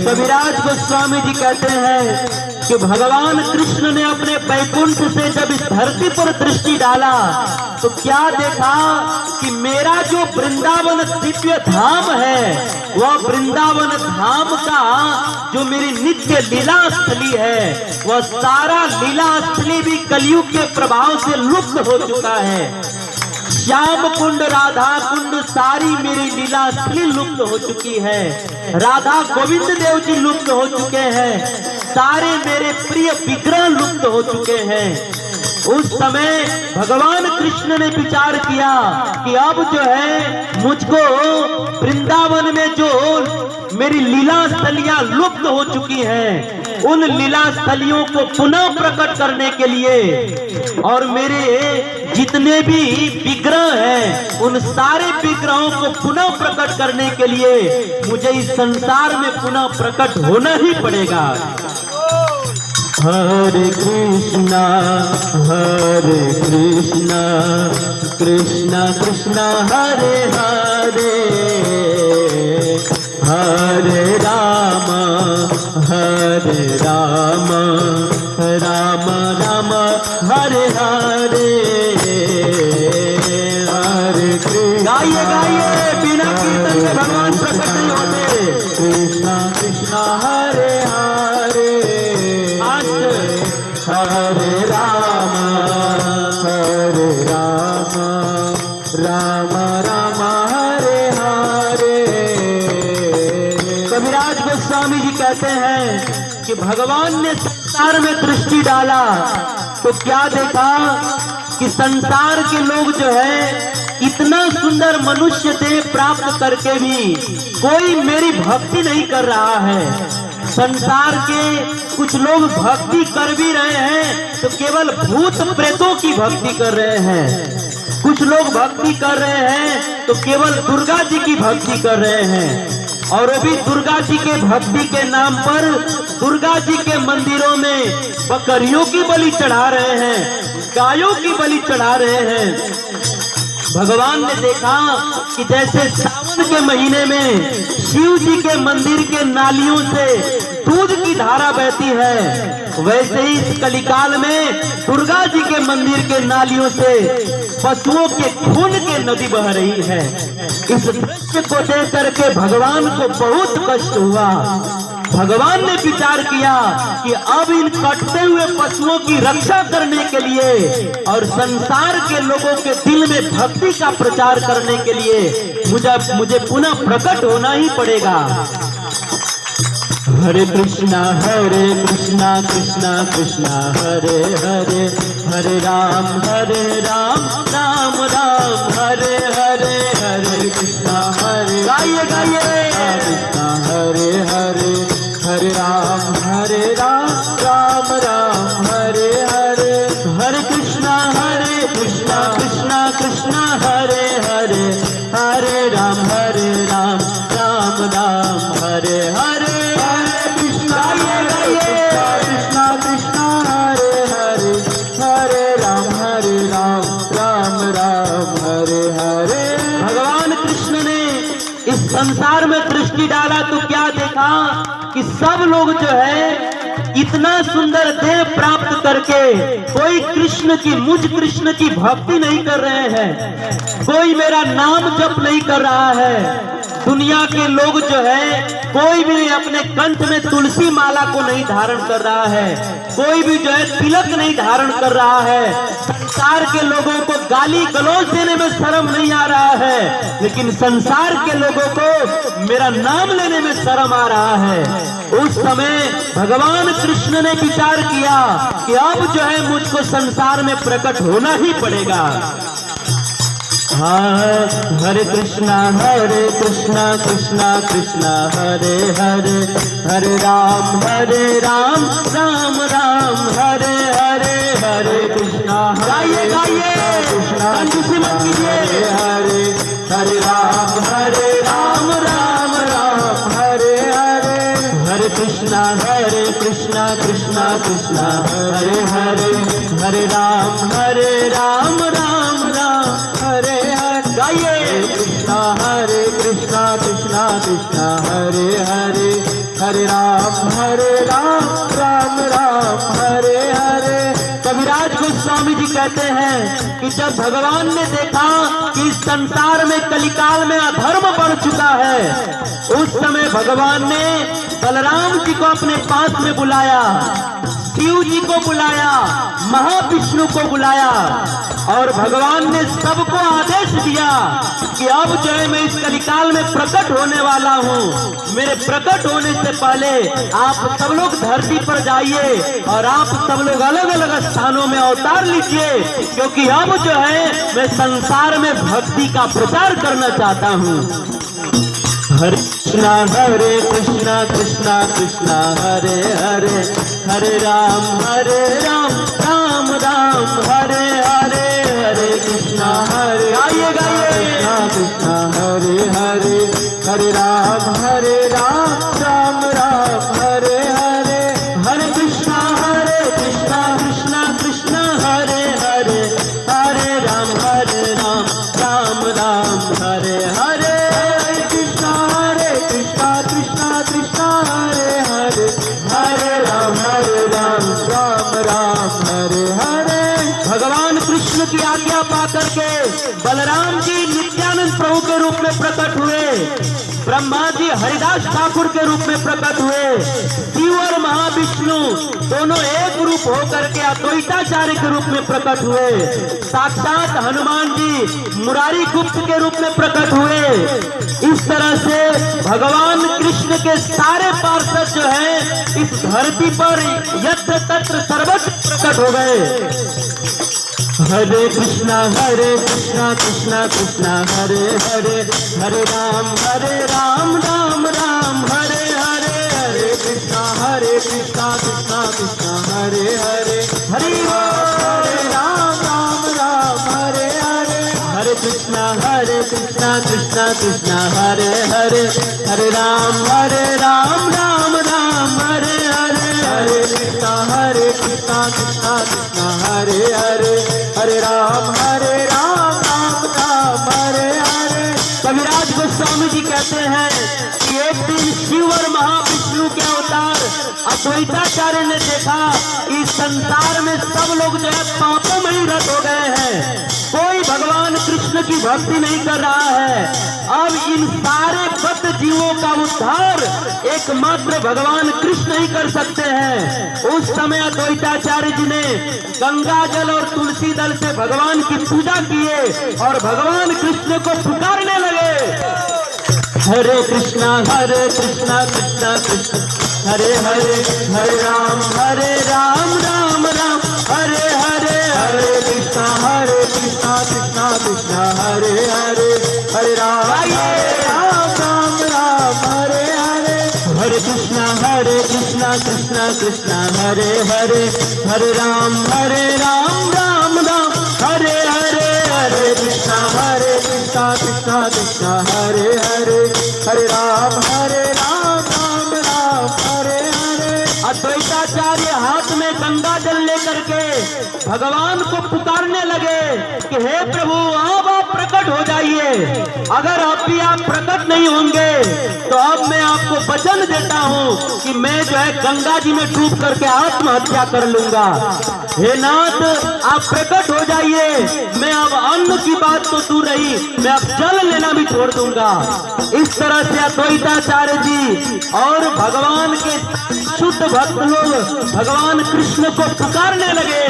कविराज गोस्वामी जी कहते हैं कि भगवान कृष्ण ने अपने वैकुंठ से जब इस धरती पर दृष्टि डाला तो क्या देखा कि मेरा जो वृंदावन दिव्य धाम है, वह वृंदावन धाम का जो मेरी नित्य लीला स्थली है, वह सारा लीला स्थली भी कलयुग के प्रभाव से लुप्त हो चुका है। श्याम कुंड, राधा कुंड, सारी मेरी लीला स्थली लुप्त हो चुकी है। राधा गोविंद देव जी लुप्त हो चुके हैं, सारे मेरे प्रिय विग्रह लुप्त हो चुके हैं। उस समय भगवान कृष्ण ने विचार किया कि अब जो है मुझको वृंदावन में जो मेरी लीला स्थलियां लुप्त हो चुकी हैं, उन लीला स्थलियों को पुनः प्रकट करने के लिए और मेरे जितने भी विग्रह हैं उन सारे विग्रहों को पुनः प्रकट करने के लिए मुझे इस संसार में पुनः प्रकट होना ही पड़ेगा। हरे कृष्णा कृष्णा कृष्णा हरे हरे, हरे राम राम राम हरे हरे, हरे कृष्ण। गाइए गाइए, बिना कीर्तन के भगवान प्रकट नहीं होते। कृष्णा कृष्णा हरे हरे, हरे राम राम राम हरे हरे। कविराज गोस्वामी जी कहते हैं कि भगवान ने संसार में दृष्टि डाला तो क्या देखा कि संसार के लोग जो है इतना सुंदर मनुष्य देह प्राप्त करके भी कोई मेरी भक्ति नहीं कर रहा है। संसार के कुछ लोग भक्ति कर भी रहे हैं तो केवल भूत प्रेतों की भक्ति कर रहे हैं, कुछ लोग भक्ति कर रहे हैं तो केवल दुर्गा जी की भक्ति कर रहे हैं, और अभी दुर्गा जी के भक्ति के नाम पर दुर्गा जी के मंदिरों में बकरियों की बलि चढ़ा रहे हैं, गायों की बलि चढ़ा रहे हैं। भगवान ने देखा कि जैसे सावन के महीने में शिव जी के मंदिर के नालियों से दूध की धारा बहती है, वैसे ही इस कलिकाल में दुर्गा जी के मंदिर के नालियों से पशुओं के खून के नदी बह रही है। इस दृश्य को देख करके भगवान को बहुत कष्ट हुआ। भगवान ने विचार किया कि अब इन कटते हुए पशुओं की रक्षा करने के लिए और संसार के लोगों के दिल में भक्ति का प्रचार करने के लिए मुझे पुनः प्रकट होना ही पड़ेगा। हरे कृष्णा कृष्णा कृष्णा हरे हरे, हरे राम राम राम हरे हरे, हरे कृष्णा हरे। गाइए गाइए। कृष्णा हरे हरे, हरे राम राम राम हरे हरे, हरे कृष्णा कृष्णा कृष्णा हरे हरे, हरे राम राम राम हरे हरे। संसार में दृष्टि डाला तो क्या देखा कि सब लोग जो है इतना सुंदर देह प्राप्त करके कोई मुझ कृष्ण की भक्ति नहीं कर रहे हैं, कोई मेरा नाम जप नहीं कर रहा है। दुनिया के लोग जो है कोई भी अपने कंठ में तुलसी माला को नहीं धारण कर रहा है, कोई भी जो है तिलक नहीं धारण कर रहा है। संसार के लोगों को गाली गलौज देने में शर्म नहीं आ रहा है, लेकिन संसार के लोगों को मेरा नाम लेने में शर्म आ रहा है। उस समय भगवान कृष्ण ने विचार किया कि अब जो है मुझको संसार में प्रकट होना ही पड़ेगा। हरे कृष्णा कृष्णा कृष्णा हरे हरे, हरे राम राम राम हरे हरे, हरे कृष्णा गाइए कृष्णा कंजूसी मत कीजिए। हरे हरे राम राम राम हरे हरे, हरे कृष्णा कृष्णा कृष्णा हरे हरे, हरे राम राम राम हरे हरे। गाइए कृष्णा कृष्णा कृष्णा हरे हरे, हरे राम राम राम हरे हरे। कविराज गोस्वामी जी कहते हैं कि जब भगवान ने देखा कि इस संसार में कलिकाल में अधर्म बढ़ चुका है, उस समय भगवान ने बलराम जी को अपने पास में बुलाया, शिव जी को बुलाया, महाविष्णु को बुलाया और भगवान ने सबको आदेश दिया कि अब जो है मैं इस कलिकाल में प्रकट होने वाला हूँ। मेरे प्रकट होने से पहले आप सब लोग धरती पर जाइए और आप सब लोग अलग अलग स्थानों में अवतार लीजिए, क्योंकि अब जो है मैं संसार में भक्ति का प्रचार करना चाहता हूँ। हरे कृष्णा कृष्णा कृष्णा हरे हरे, हरे राम राम राम हरे हरे, हरे कृष्णा गाइए कृष्णा हरे हरे, हरे राम राम राम हरे हरे, हरे कृष्णा कृष्णा कृष्णा हरे हरे, हरे राम राम राम हरे हरे, कृष्णा कृष्णा कृष्णा हरे हरे, हरे राम राम हरे हरे। भगवान कृष्ण की आज्ञा पा करके बलराम जी नित्यानंद प्रभु के रूप में प्रकट हुए, ब्रह्मा जी हरिदास ठाकुर के रूप में प्रकट हुए, शिव और महाविष्णु दोनों एक रूप होकर के अद्वैताचार्य के रूप में प्रकट हुए, साक्षात हनुमान जी मुरारी गुप्त के रूप में प्रकट हुए। इस तरह से भगवान कृष्ण के सारे पार्षद जो है इस धरती पर यत्र तत्र सर्वत्र प्रकट हो गए। हरे कृष्णा कृष्णा कृष्णा हरे हरे, हरे राम राम राम हरे हरे, हरे कृष्णा कृष्णा कृष्णा हरे हरे, हरि राम राम हरे हरे, हरे कृष्णा कृष्णा कृष्णा हरे हरे, हरे राम राम राम हरे हरे, हरे कृष्णा कृष्णा कृष्णा हरे हरे, हरे राम राम राम हरे हरे। कविराज गोस्वामी जी कहते हैं कि एक दिन शिव और महाविष्णु के अवतार अद्वैताचार्य ने देखा इस संसार में सब लोग जो है पापों में ही रत हो गए हैं, कोई भगवान कृष्ण की भक्ति नहीं कर रहा है। अब इन सारे बद्ध जीवों का उद्धार एकमात्र भगवान कृष्ण ही कर सकते हैं। उस समय अद्वैताचार्य जी ने गंगा जल और तुलसी दल से भगवान की पूजा किए और भगवान कृष्ण को पुकारने लगे। हरे कृष्णा कृष्णा कृष्ण हरे हरे, हरे राम राम राम हरे हरे, हरे कृष्णा कृष्णा कृष्णा हरे हरे, हरे राम राम राम हरे हरे, हरे कृष्णा कृष्णा कृष्णा हरे हरे, हरे राम राम राम हरे हरे, हरे कृष्णा कृष्णा कृष्णा हरे हरे, हरे राम राम राम हरे हरे। अद्वैताचार्य हाथ में गंगा जल लेकर के भगवान को पुकारने लगे कि हे प्रभु अब आप प्रकट हो जाइए। अगर अब भी आप प्रकट नहीं होंगे तो अब मैं आपको वचन देता हूं कि मैं जो है गंगा जी में डूब करके आत्महत्या कर लूंगा। हे नाथ, आप प्रकट हो जाइए, मैं अब अन्न की बात तो दूर रही, मैं अब जल लेना भी छोड़ दूंगा। इस तरह से अद्वैताचार्य जी और भगवान के शुद्ध भक्त लोग भगवान कृष्ण को पुकारने लगे।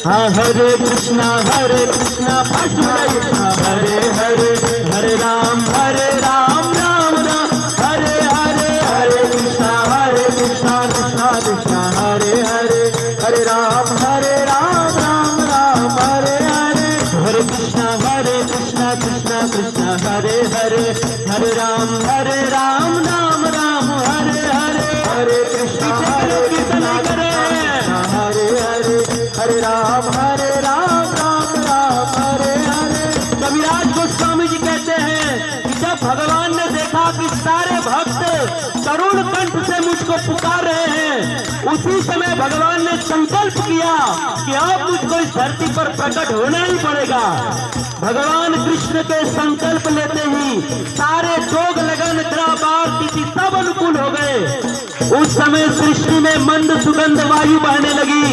हाँ, हरे कृष्णा फर्स्ट कृष्णा हरे हरे, हरे राम राम राम, हरे हरे, हरे कृष्णा कृष्णा कृष्णा हरे हरे, हरे राम राम राम, हरे हरे, हरे कृष्णा कृष्णा कृष्णा हरे हरे, हरे राम राम राम, हरे हरे, हरे कृष्णा कृष्णा हरे हरे, हरे राम राम राम, हरे हरे। कविराज गोस्वामी जी कहते हैं कि जब भगवान ने देखा कि सारे भक्त करुण कंठ से मुझको पुकार रहे हैं, उसी समय भगवान ने संकल्प किया कि अब मुझको इस धरती पर प्रकट होना ही पड़ेगा। भगवान कृष्ण के संकल्प लेते ही सारे जोग लगन ग्रह बार तिथि सब अनुकूल हो गए। उस समय सृष्टि में मंद सुगंध वायु बहने लगी,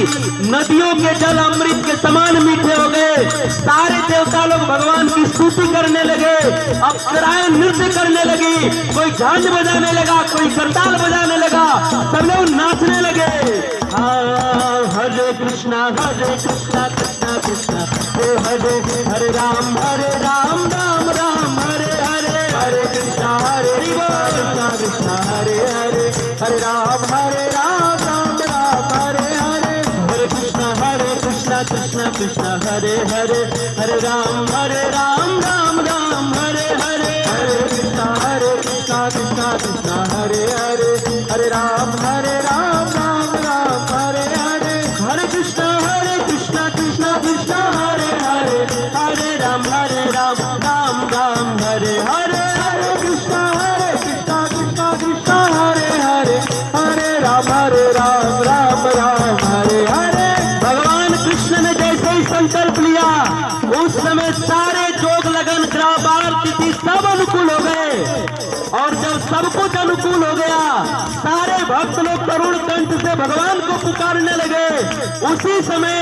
नदियों के जल अमृत के समान मीठे हो गए। सारे देवता लोग भगवान की स्तुति करने लगे, अप्सराएं नृत्य करने लगी, कोई झांझ बजाने लगा, कोई करताल बजाने लगा, सब लोग नाचने लगे। हरे कृष्णा कृष्णा कृष्णा हरे हरे राम राम राम, हरे हरे, हरे कृष्णा कृष्णा हरे हरे, हरे राम राम राम, हरे हरे, हरे कृष्णा कृष्णा कृष्णा हरे हरे, हरे राम राम राम, हरे हरे, हरे कृष्णा कृष्णा कृष्णा हरे हरे, हरे राम राम राम, हरे हरे, हरे कृष्णा कृष्णा कृष्णा हरे हरे, हरे राम राम राम, हरे हरे, हरे कृष्णा कृष्णा कृष्णा हरे हरे, हरे राम राम राम, हरे हरे। भगवान कृष्ण ने जैसे ही संकल्प लिया, उस समय सारे जोग लगन ग्रह बार तिथि सब अनुकूल हो गए। और जब सब कुछ अनुकूल हो गया, सारे भक्त लोग करुण कंठ से भगवान को पुकारने लगे। उसी समय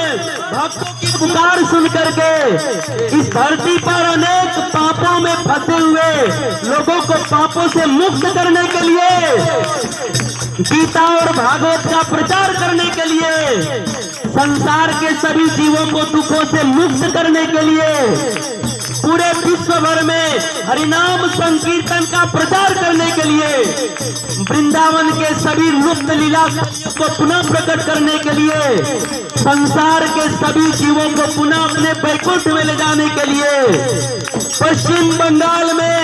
भक्तों की पुकार सुन करके इस धरती पर अनेक पापों में फंसे हुए लोगों को पापों से मुक्त करने के लिए, गीता और भागवत का प्रचार करने के लिए, संसार के सभी जीवों को दुखों से मुक्त करने के लिए, पूरे विश्व भर में हरिनाम संकीर्तन का प्रचार करने के लिए, वृंदावन के सभी लुप्त लीला को पुनः प्रकट करने के लिए, संसार के सभी जीवों को पुनः अपने वैकुंठ में ले जाने के लिए, पश्चिम बंगाल में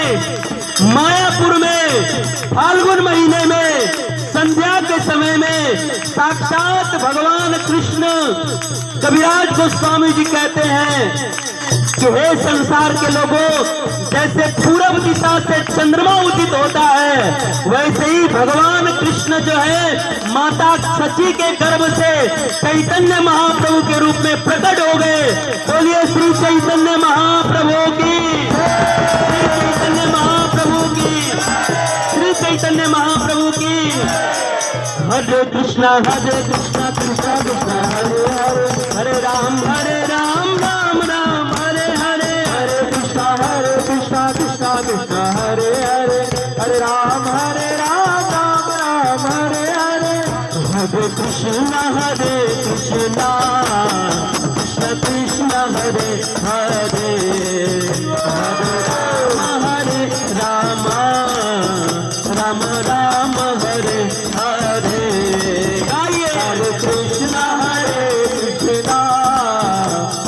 मायापुर में फाल्गुन महीने में संध्या के समय में साक्षात भगवान कृष्ण, कविराज गोस्वामी जी कहते हैं कि हे संसार के लोगों, जैसे पूरब दिशा से चंद्रमा उदित होता है, वैसे ही भगवान कृष्ण जो है माता सची के गर्भ से चैतन्य महाप्रभु के रूप में प्रकट हो गए। बोलिए श्री चैतन्य महाप्रभु की, श्री चैतन्य महाप्रभु की, श्री चैतन्य महाप्रभु की। हरे कृष्णा कृष्णा कृष्णा हरे हरे, हरे राम राम राम, हरे हरे, हरे कृष्णा कृष्णा कृष्णा हरे हरे, हरे राम राम राम, हरे हरे, हरे कृष्णा कृष्ण कृष्ण हरे हरे, हरे राम राम राम, हरे हरे। गाइए, हरे कृष्णा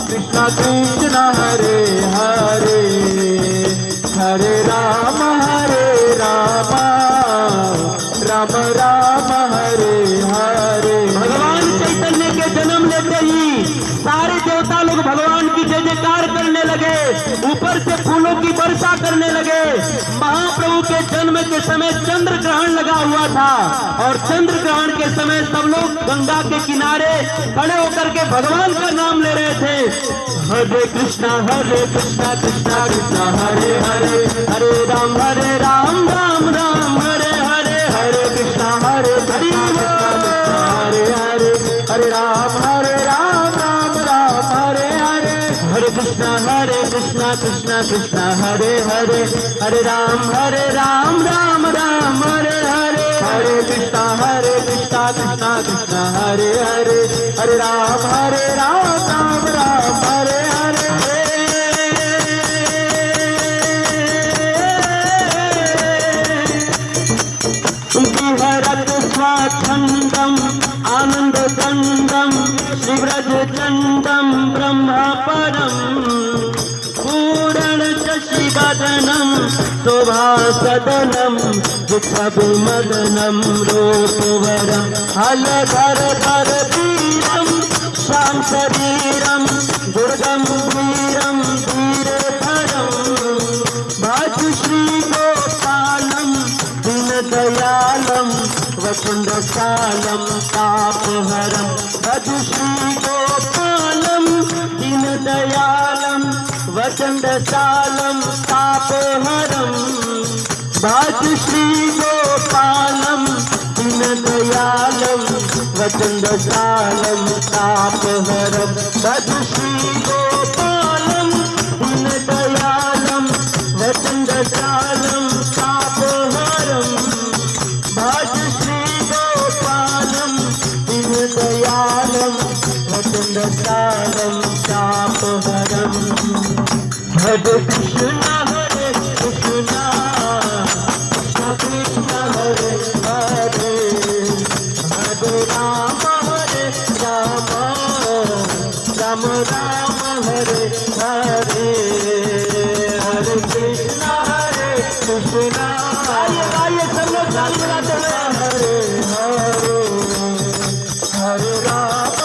कृष्ण कृष्ण हरे हरे, हरे राम राम राम, हरे हरे। भगवान चैतन्य के जन्म लेते ही सारे देवता लोग भगवान की जय जयकार करने लगे, ऊपर से फूलों की वर्षा करने लगे। महाप्रभु महाप्रभु के जन्म के समय चंद्र ग्रहण लगा हुआ था और चंद्र ग्रहण के समय सब लोग गंगा के किनारे खड़े होकर के भगवान का नाम ले रहे थे। हरे कृष्णा कृष्णा कृष्णा हरे हरे, हरे राम राम राम हरे हरे, हरे कृष्णा हरे हरे, हरे हरे, हरे राम राम राम हरे हरे, हरे कृष्णा कृष्णा कृष्णा हरे हरे, हरे राम राम राम हरे हरे, हरे कृष्णा कृष्णा कृष्णा हरे हरे, हरे राम राम राम हरे हरे। विहरत स्वाच्छन्दम् आनन्दकन्दम् श्रीव्रजचण्डम् ब्रह्म परम् पूरण शशिवदनम् शोभासदनम् विच्छविमदनम् रूपवरम् हलधर वीरम् श्याम शरीरम् दुर्गम् वीरम् धीरधरम् भज श्री गोपालम् दीनदयालम् वसुन्धशालम् तापहरम् भज श्री गोपालम् दीनदयालम् वसुन्धशालम् तापहरम् भज श्री गोपालम् दीनदयालम् वसुन्धशालम् तापहरम् भज श्री गोपालम् दीनदयालम् वसुन्धशालम् तापहरम् भज श्री गोपालम् दीनदयालम् वसुन्धशालम् तापहरम्। हरे कृष्णा कृष्णा कृष्ण हरे हरे, हरे राम राम राम हरे हरे, हरे कृष्णा आइए सब लोग ताली बजाते हैं। हरे हरे, हरे राम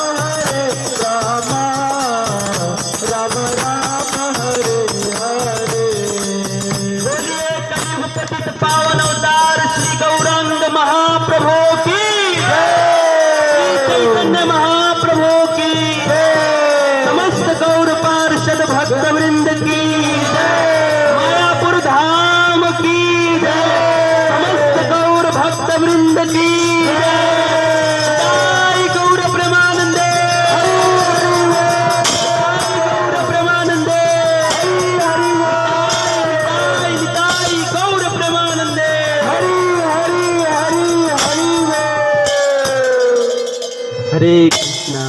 राम राम हरे हरे। बोलिए कलयुग पतित पावन अवतार श्री गौरांग महाप्रभु की जय, श्री चैतन्य महाप्रभु की जय, समस्त गौर पार्षद भक्त वृंद की जय, मायापुर धाम की जय, समस्त गौर भक्त वृंद की जय, जय गौर प्रेमानंदे, जय गौर प्रेमानंदे, जय गौर प्रेमानंदे, हरि हरि हरि हरि। हरे कृष्णा।